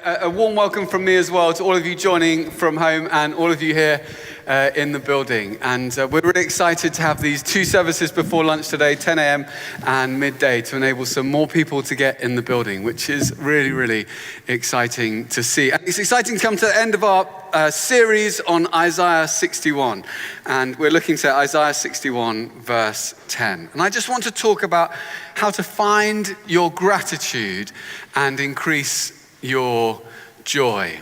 A warm welcome from me as well to all of you joining from home and all of you here in the building. And we're really excited to have these two services before lunch today, 10 a.m. and midday, to enable some more people to get in the building, which is really, really exciting to see. And it's exciting to come to the end of our series on Isaiah 61. And we're looking to Isaiah 61, verse 10. And I just want to talk about how to find your gratitude and increase your joy.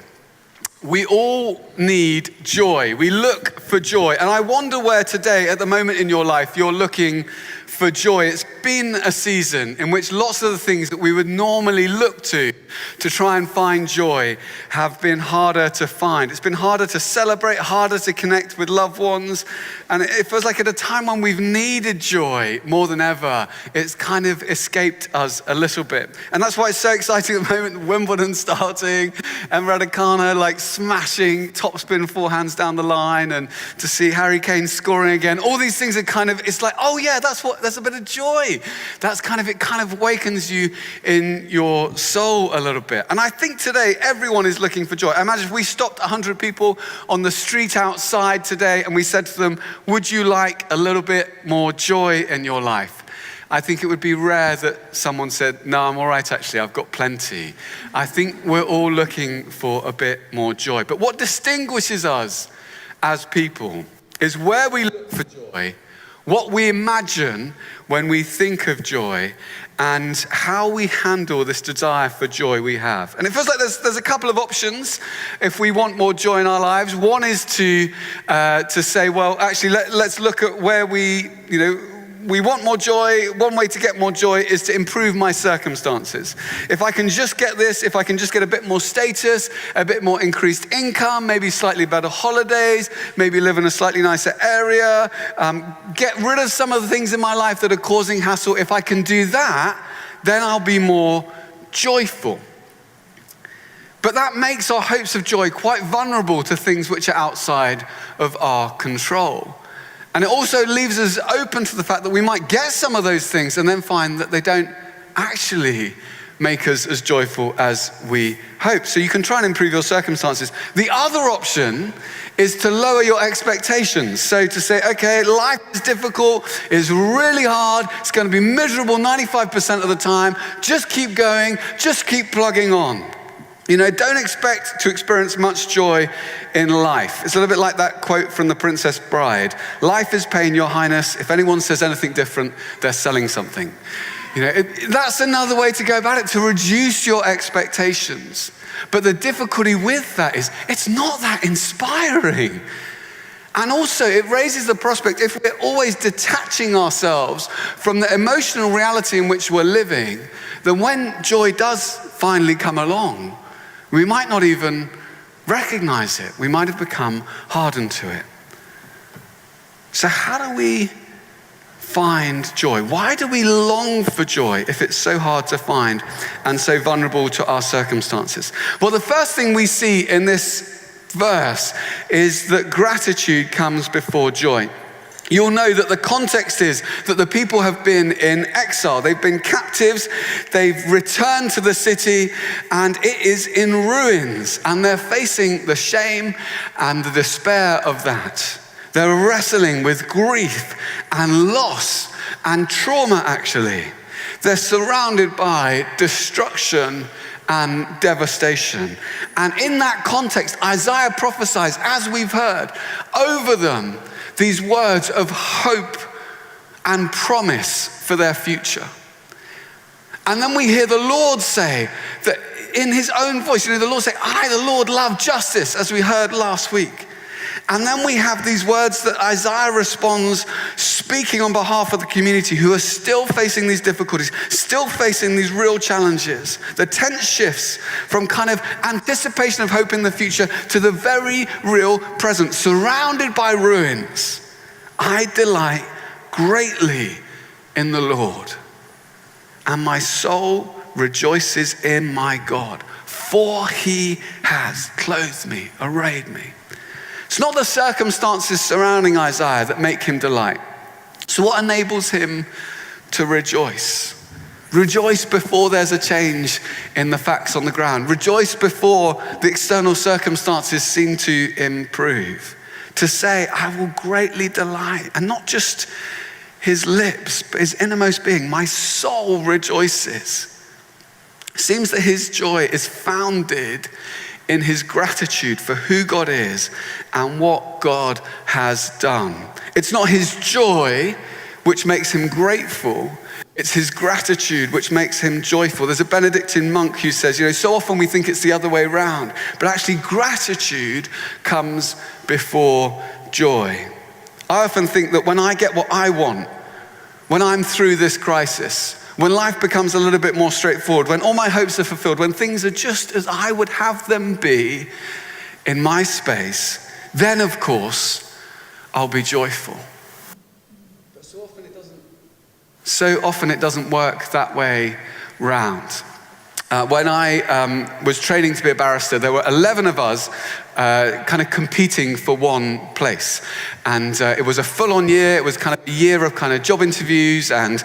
We all need joy. We look for joy. And I wonder where today, at the moment in your life, you're looking for joy. It's been a season in which lots of the things that we would normally look to try and find joy have been harder to find. It's been harder to celebrate, harder to connect with loved ones. And it feels like at a time when we've needed joy more than ever, it's kind of escaped us a little bit. And that's why it's so exciting at the moment, Wimbledon starting and Raducanu like smashing topspin forehands down the line, and to see Harry Kane scoring again. All these things are kind of, it's like, oh yeah, there's a bit of joy. It kind of awakens you in your soul a little bit. And I think today everyone is looking for joy. I imagine if we stopped 100 people on the street outside today and we said to them, would you like a little bit more joy in your life? I think it would be rare that someone said, no, I'm all right actually, I've got plenty. I think we're all looking for a bit more joy. But what distinguishes us as people is where we look for joy, what we imagine when we think of joy, and how we handle this desire for joy we have. And it feels like there's a couple of options if we want more joy in our lives. One is to say, well, actually, let's look at where we want more joy. One way to get more joy is to improve my circumstances. If I can just get this, if I can just get a bit more status, a bit more increased income, maybe slightly better holidays, maybe live in a slightly nicer area, get rid of some of the things in my life that are causing hassle. If I can do that, then I'll be more joyful. But that makes our hopes of joy quite vulnerable to things which are outside of our control. And it also leaves us open to the fact that we might get some of those things and then find that they don't actually make us as joyful as we hope. So you can try and improve your circumstances. The other option is to lower your expectations. So to say, okay, life is difficult, it's really hard, it's going to be miserable 95% of the time. Just keep going, just keep plugging on. Don't expect to experience much joy in life. It's a little bit like that quote from The Princess Bride. Life is pain, your highness. If anyone says anything different, they're selling something. That's another way to go about it, to reduce your expectations. But the difficulty with that is it's not that inspiring. And also it raises the prospect, if we're always detaching ourselves from the emotional reality in which we're living, then when joy does finally come along, we might not even recognize it. We might have become hardened to it. So how do we find joy? Why do we long for joy if it's so hard to find and so vulnerable to our circumstances? Well, the first thing we see in this verse is that gratitude comes before joy. You'll know that the context is that the people have been in exile. They've been captives. They've returned to the city, and it is in ruins. And they're facing the shame and the despair of that. They're wrestling with grief and loss and trauma, actually. They're surrounded by destruction and devastation. And in that context, Isaiah prophesies, as we've heard, over them, these words of hope and promise for their future. And then we hear the Lord say that in his own voice, the Lord say, I, the Lord, love justice, as we heard last week. And then we have these words that Isaiah responds, speaking on behalf of the community who are still facing these difficulties, still facing these real challenges. The tense shifts from kind of anticipation of hope in the future to the very real present, surrounded by ruins. I delight greatly in the Lord, and my soul rejoices in my God, for he has clothed me, arrayed me. It's not the circumstances surrounding Isaiah that make him delight. So what enables him to rejoice? Rejoice before there's a change in the facts on the ground. Rejoice before the external circumstances seem to improve. To say, I will greatly delight, and not just his lips, but his innermost being. My soul rejoices. It seems that his joy is founded in his gratitude for who God is and what God has done. It's not his joy which makes him grateful. It's his gratitude which makes him joyful. There's a Benedictine monk who says, so often we think it's the other way around, but actually gratitude comes before joy. I often think that when I get what I want, when I'm through this crisis, when life becomes a little bit more straightforward, when all my hopes are fulfilled, when things are just as I would have them be in my space, then of course, I'll be joyful. But so often it doesn't work that way round. When I was training to be a barrister, there were 11 of us kind of competing for one place. And it was a full-on year. It was kind of a year of kind of job interviews and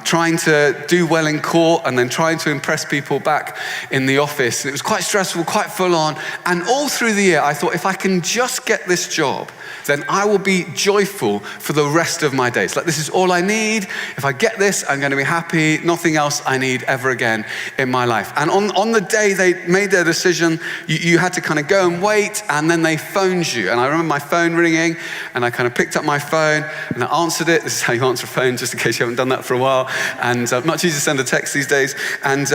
trying to do well in court and then trying to impress people back in the office. And it was quite stressful, quite full-on. And all through the year, I thought, if I can just get this job, then I will be joyful for the rest of my days. Like, this is all I need. If I get this, I'm going to be happy. Nothing else I need ever again in my life. And on the day they made their decision, you had to kind of go and wait, and then they phoned you. And I remember my phone ringing, and I kind of picked up my phone, and I answered it. This is how you answer a phone, just in case you haven't done that for a while. And much easier to send a text these days. And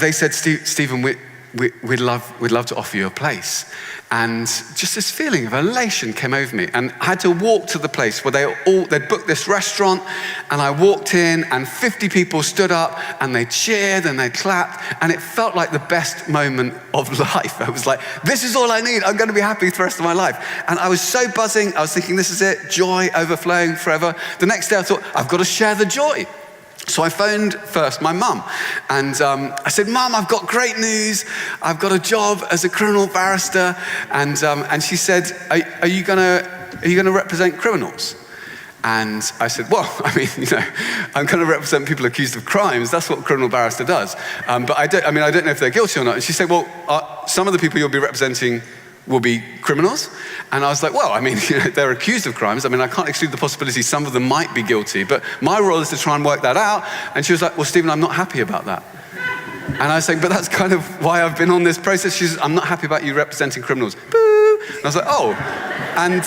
they said, Stephen, we'd love to offer you a place. And just this feeling of elation came over me. And I had to walk to the place where they'd booked this restaurant, and I walked in, and 50 people stood up, and they cheered, and they clapped, and it felt like the best moment of life. I was like, this is all I need. I'm going to be happy for the rest of my life. And I was so buzzing. I was thinking, this is it, joy overflowing forever. The next day I thought, I've got to share the joy. So I phoned first my mum, and I said, Mum, I've got great news. I've got a job as a criminal barrister. And she said, are you gonna represent criminals? And I said, well, I mean, I'm going to represent people accused of crimes. That's what a criminal barrister does. But I don't know if they're guilty or not. And she said, well, some of the people you'll be representing will be criminals. And I was like, well, I mean, they're accused of crimes. I mean, I can't exclude the possibility some of them might be guilty, but my role is to try and work that out. And she was like, well, Stephen, I'm not happy about that. And I was saying, but that's kind of why I've been on this process. She says, I'm not happy about you representing criminals. Boo! And I was like, oh. And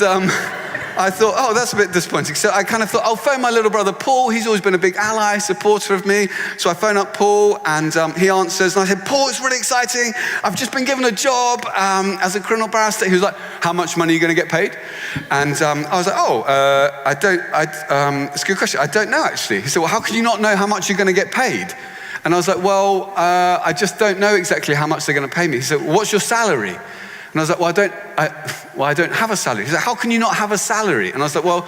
I thought, oh, that's a bit disappointing. So I kind of thought, I'll phone my little brother, Paul. He's always been a big ally, supporter of me. So I phone up Paul, and he answers. And I said, Paul, it's really exciting. I've just been given a job as a criminal barrister. He was like, how much money are you going to get paid? And I was like, it's a good question. I don't know, actually. He said, well, how can you not know how much you're going to get paid? And I was like, well, I just don't know exactly how much they're going to pay me. He said, well, what's your salary? And I was like, well, I don't have a salary. He said, how can you not have a salary? And I was like, well,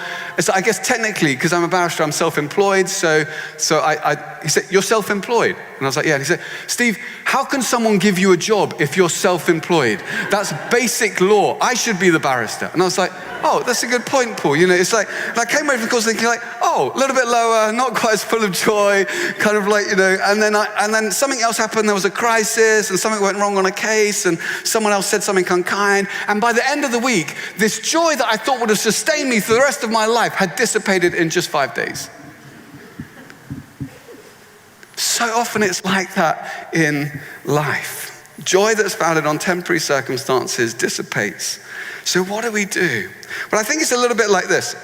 I guess technically, because I'm a barrister, I'm self-employed. So he said, you're self-employed? And I was like, yeah. And he said, Steve, how can someone give you a job if you're self-employed? That's basic law. I should be the barrister. And I was like, oh, that's a good point, Paul. It's like, and I came away from the course thinking like, oh, a little bit lower, not quite as full of joy, kind of like, and then something else happened. There was a crisis, and something went wrong on a case, and someone else said something unkind. And by the end of the week, this joy that I thought would have sustained me for the rest of my life had dissipated in just 5 days. So often it's like that in life. Joy that's founded on temporary circumstances dissipates. So what do we do? Well, I think it's a little bit like this.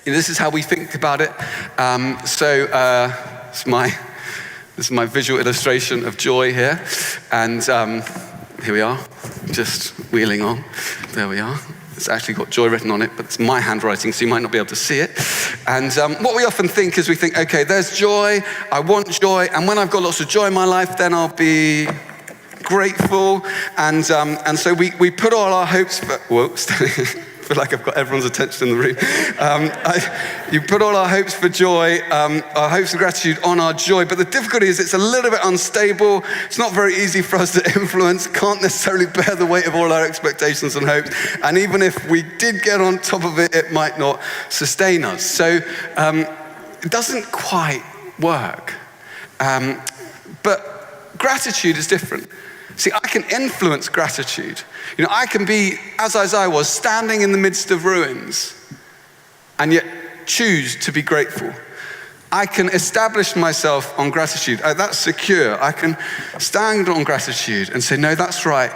This is how we think about it. This is my visual illustration of joy here. And here we are, just wheeling on. There we are. It's actually got joy written on it, but it's my handwriting, so you might not be able to see it. And what we often think is we think, okay, there's joy, I want joy, and when I've got lots of joy in my life, then I'll be grateful. And so we put all our hopes for, I feel like I've got everyone's attention in the room. You put all our hopes for joy, our hopes and gratitude on our joy, but the difficulty is it's a little bit unstable. It's not very easy for us to influence, can't necessarily bear the weight of all our expectations and hopes. And even if we did get on top of it, it might not sustain us. So it doesn't quite work. But gratitude is different. See, I can influence gratitude. I can be, as Isaiah was, standing in the midst of ruins and yet choose to be grateful. I can establish myself on gratitude. That's secure. I can stand on gratitude and say, no, that's right.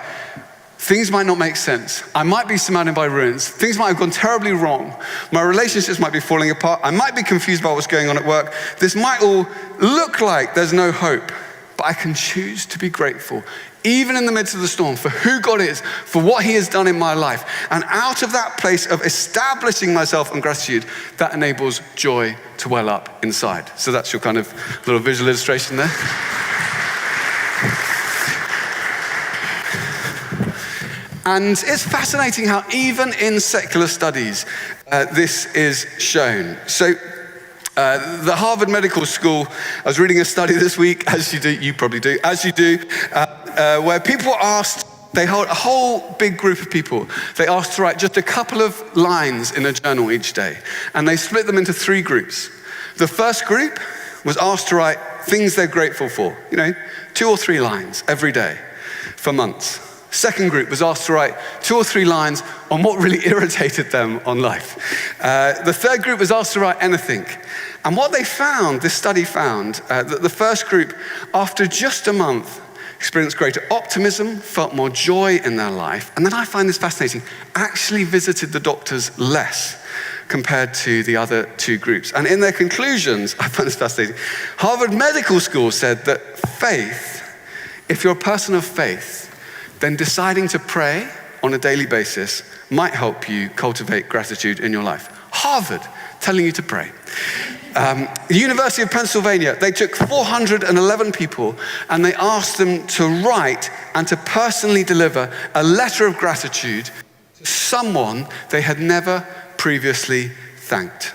Things might not make sense. I might be surrounded by ruins. Things might have gone terribly wrong. My relationships might be falling apart. I might be confused about what's going on at work. This might all look like there's no hope, but I can choose to be grateful, even in the midst of the storm, for who God is, for what he has done in my life. And out of that place of establishing myself on gratitude, that enables joy to well up inside. So that's your kind of little visual illustration there. And it's fascinating how even in secular studies, this is shown. So the Harvard Medical School, I was reading a study this week, as you do, you probably do, as you do, where people asked, they hold a whole big group of people, they asked to write just a couple of lines in a journal each day. And they split them into 3 groups. The first group was asked to write things they're grateful for, 2 or 3 lines every day for months. Second group was asked to write 2 or 3 lines on what really irritated them on life. The third group was asked to write anything. And what they found, this study found, that the first group, after just a month, experienced greater optimism, felt more joy in their life. And then I find this fascinating, actually visited the doctors less compared to the other 2 groups. And in their conclusions, I find this fascinating. Harvard Medical School said that faith, if you're a person of faith, then deciding to pray on a daily basis might help you cultivate gratitude in your life. Harvard telling you to pray. The University of Pennsylvania, they took 411 people and they asked them to write and to personally deliver a letter of gratitude to someone they had never previously thanked.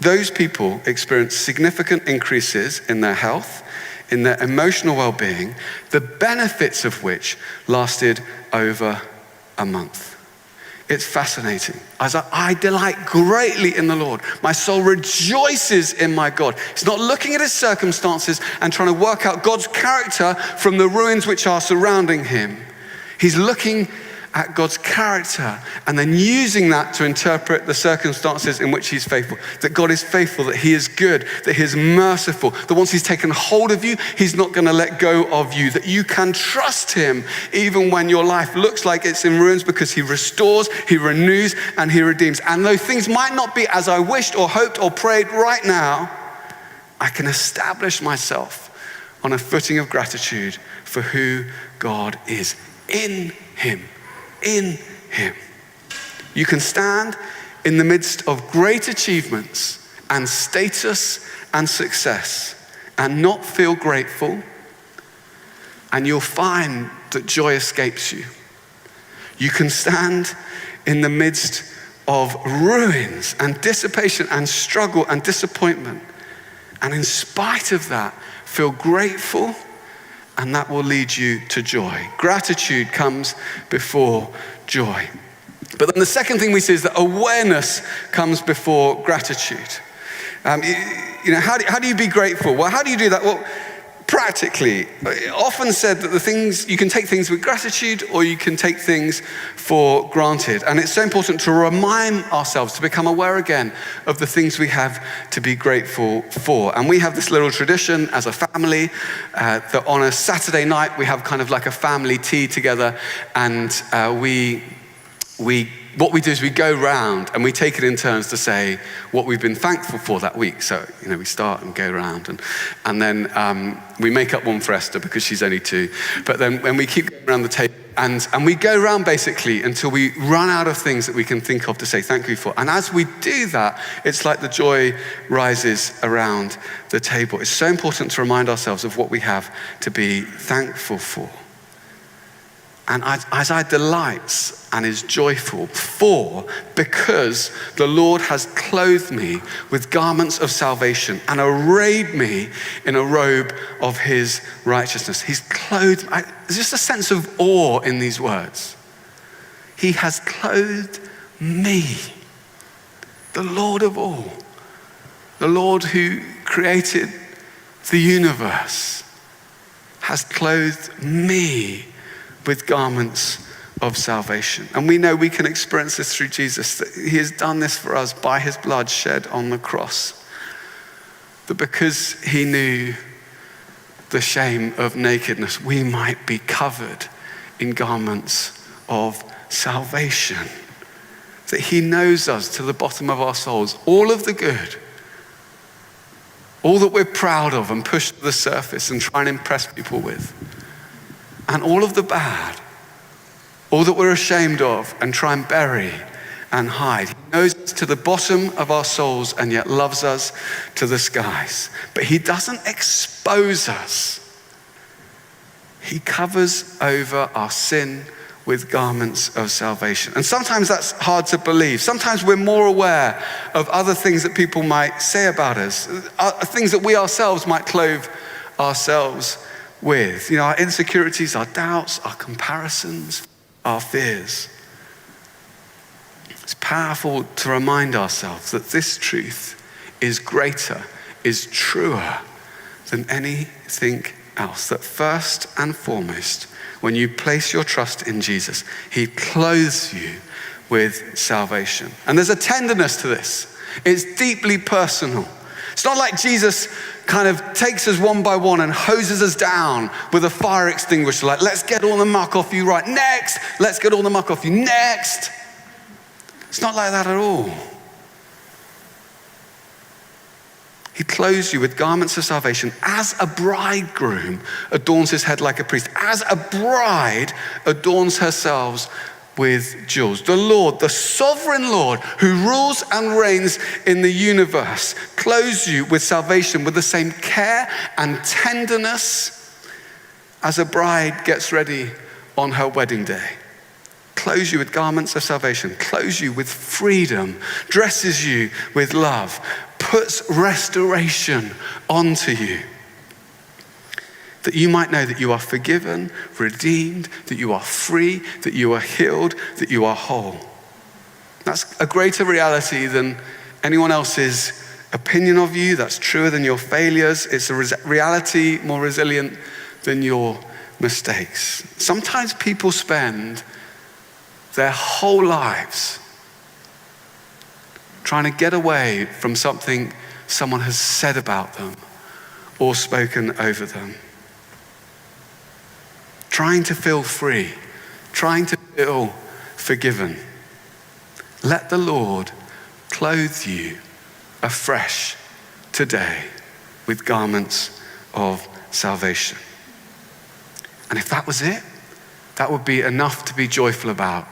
Those people experienced significant increases in their health, in their emotional well-being, the benefits of which lasted over a month. It's fascinating. As I delight greatly in the Lord. My soul rejoices in my God. He's not looking at his circumstances and trying to work out God's character from the ruins which are surrounding him. He's looking at God's character and then using that to interpret the circumstances in which he's faithful. That God is faithful, that he is good, that he is merciful, that once he's taken hold of you, he's not going to let go of you, that you can trust him even when your life looks like it's in ruins, because he restores, he renews, and he redeems. And though things might not be as I wished or hoped or prayed right now, I can establish myself on a footing of gratitude for who God is in him. In him. You can stand in the midst of great achievements and status and success and not feel grateful, and you'll find that joy escapes you. You can stand in the midst of ruins and dissipation and struggle and disappointment, and in spite of that, feel grateful. And that will lead you to joy. Gratitude comes before joy. But then the second thing we see is that awareness comes before gratitude. How do you be grateful? Well, how do you do that? Well, practically, often said that the things, you can take things with gratitude or you can take things for granted. And it's so important to remind ourselves, to become aware again of the things we have to be grateful for. And we have this little tradition as a family that on a Saturday night, we have kind of like a family tea together, and what we do is we go round and we take it in turns to say what we've been thankful for that week. So, we start and go around and then we make up one for Esther because she's only 2. But then when we keep going around the table and we go around basically until we run out of things that we can think of to say thank you for. And as we do that, it's like the joy rises around the table. It's so important to remind ourselves of what we have to be thankful for. And Isaiah delights and is joyful because the Lord has clothed me with garments of salvation and arrayed me in a robe of his righteousness. He's clothed, there's just a sense of awe in these words. He has clothed me, the Lord of all, The Lord who created the universe has clothed me with garments of salvation. And we know we can experience this through Jesus, that he has done this for us by his blood shed on the cross. That because he knew the shame of nakedness, we might be covered in garments of salvation. That he knows us to the bottom of our souls, all of the good, all that we're proud of and push to the surface and try and impress people with, and all of the bad, all that we're ashamed of and try and bury and hide. He knows us to the bottom of our souls and yet loves us to the skies. But he doesn't expose us. He covers over our sin with garments of salvation. And sometimes that's hard to believe. Sometimes we're more aware of other things that people might say about us, things that we ourselves might clothe ourselves with. You know, our insecurities, our doubts, our comparisons, our fears. It's powerful to remind ourselves that this truth is greater, is truer than anything else. That first and foremost, when you place your trust in Jesus, he clothes you with salvation. And there's a tenderness to this. It's deeply personal. It's not like Jesus kind of takes us one by one and hoses us down with a fire extinguisher, like, let's get all the muck off you right next. Let's get all the muck off you next. It's not like that at all. He clothes you with garments of salvation as a bridegroom adorns his head like a priest, as a bride adorns herself with jewels. The Lord, the sovereign Lord who rules and reigns in the universe, clothes you with salvation with the same care and tenderness as a bride gets ready on her wedding day. Clothes you with garments of salvation, clothes you with freedom, dresses you with love, puts restoration onto you. That you might know that you are forgiven, redeemed, that you are free, that you are healed, that you are whole. That's a greater reality than anyone else's opinion of you. That's truer than your failures. It's a reality more resilient than your mistakes. Sometimes people spend their whole lives trying to get away from something someone has said about them or spoken over them. Trying to feel free, trying to feel forgiven. Let the Lord clothe you afresh today with garments of salvation. And if that was it, that would be enough to be joyful about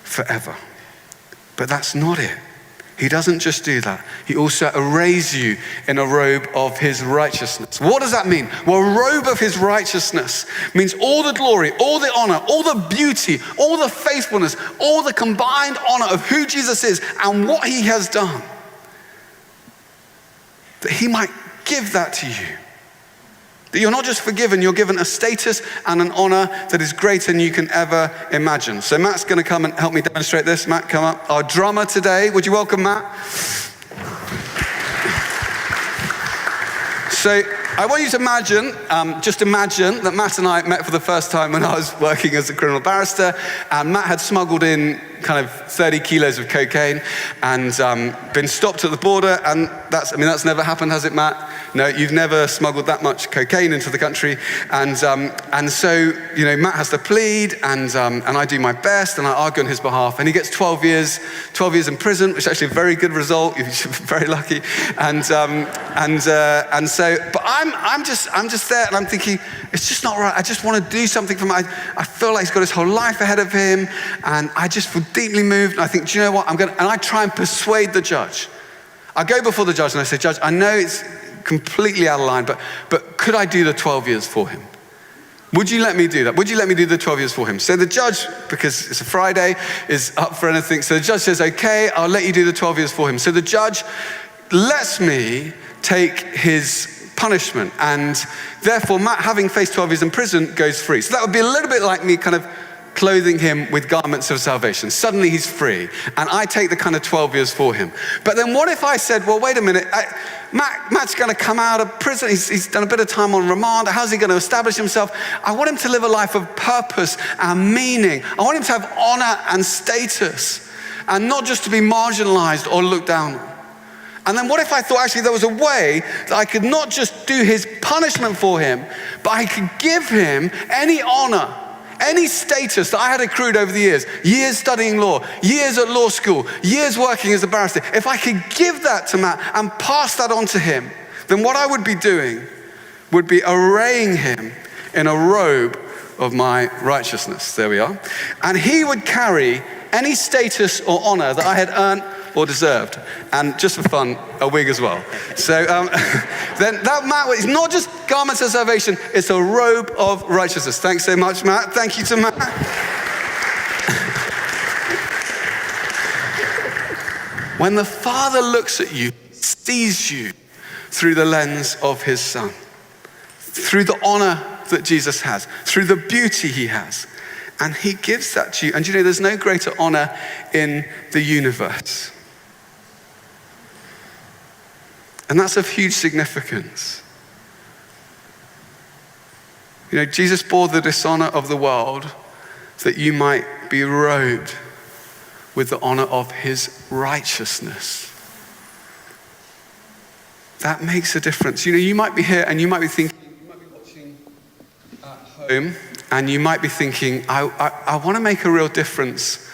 forever. But that's not it. He doesn't just do that. He also arrays you in a robe of his righteousness. What does that mean? Well, a robe of his righteousness means all the glory, all the honor, all the beauty, all the faithfulness, all the combined honor of who Jesus is and what he has done. That he might give that to you. That you're not just forgiven, you're given a status and an honor that is greater than you can ever imagine. So Matt's gonna come and help me demonstrate this. Matt, come up. Our drummer today. Would you welcome Matt? So I want you to imagine, just imagine that Matt and I met for the first time when I was working as a criminal barrister, and Matt had smuggled in kind of 30 kilos of cocaine and been stopped at the border, and that's never happened, has it, Matt? No, you've never smuggled that much cocaine into the country, and so Matt has to plead, and I do my best, and I argue on his behalf, and he gets 12 years in prison, which is actually a very good result. You're very lucky, and so, but I'm just there, and I'm thinking, it's just not right. I just want to do something for him. I feel like he's got his whole life ahead of him, and I just feel deeply moved. And I think, do you know what? And I try and persuade the judge. I go before the judge and I say, Judge, I know it's completely out of line, but could I do the 12 years for him? Would you let me do that? Would you let me do the 12 years for him? So the judge, because it's a Friday, is up for anything. So the judge says, okay, I'll let you do the 12 years for him. So the judge lets me take his punishment, and therefore Matt, having faced 12 years in prison, goes free. So that would be a little bit like me kind of clothing him with garments of salvation. Suddenly he's free, and I take the kind of 12 years for him. But then what if I said, well, wait a minute, Matt's going to come out of prison. He's done a bit of time on remand. How's he going to establish himself? I want him to live a life of purpose and meaning. I want him to have honor and status, and not just to be marginalized or looked down on. And then what if I thought actually there was a way that I could not just do his punishment for him, but I could give him any honor, any status that I had accrued over the years studying law, years at law school, years working as a barrister. If I could give that to Matt and pass that on to him, then what I would be doing would be arraying him in a robe of my righteousness. There we are. And he would carry any status or honor that I had earned or deserved, and just for fun, a wig as well. So then that Matt is not just garments of salvation, it's a robe of righteousness. Thanks so much, Matt. Thank you to Matt. When the Father looks at you, he sees you through the lens of his Son, through the honor that Jesus has, through the beauty he has, and he gives that to you. And you know, there's no greater honor in the universe. And that's of huge significance. You know, Jesus bore the dishonor of the world that you might be robed with the honor of his righteousness. That makes a difference. You know, you might be here and you might be thinking, you might be watching at home, and you might be thinking, I want to make a real difference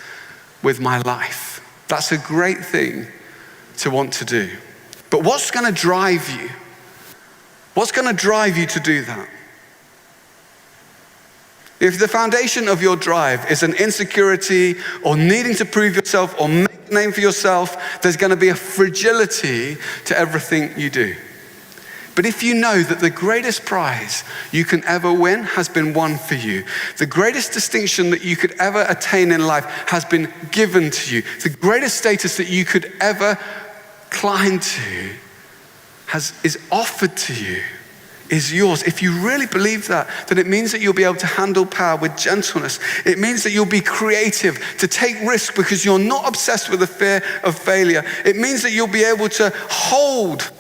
with my life. That's a great thing to want to do. But what's going to drive you? What's going to drive you to do that? If the foundation of your drive is an insecurity or needing to prove yourself or make a name for yourself, there's going to be a fragility to everything you do. But if you know that the greatest prize you can ever win has been won for you, the greatest distinction that you could ever attain in life has been given to you, the greatest status that you could ever climb to is offered to you, is yours. If you really believe that, then it means that you'll be able to handle power with gentleness. It means that you'll be creative to take risks because you're not obsessed with the fear of failure. It means that you'll be able to hold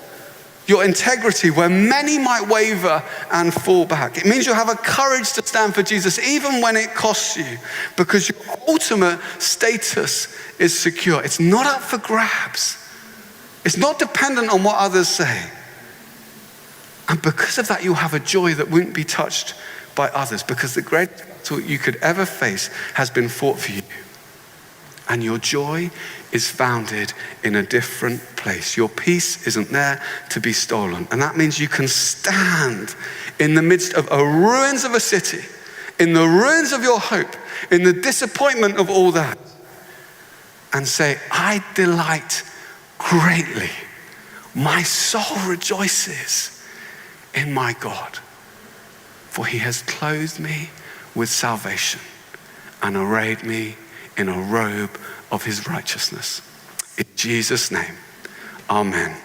your integrity where many might waver and fall back. It means you'll have a courage to stand for Jesus even when it costs you, because your ultimate status is secure. It's not up for grabs. It's not dependent on what others say. And because of that, you'll have a joy that won't be touched by others, because the greatest battle you could ever face has been fought for you. And your joy is founded in a different place. Your peace isn't there to be stolen. And that means you can stand in the midst of the ruins of a city, in the ruins of your hope, in the disappointment of all that, and say, I delight greatly. My soul rejoices in my God, for he has clothed me with salvation and arrayed me in a robe of his righteousness. In Jesus' name, amen.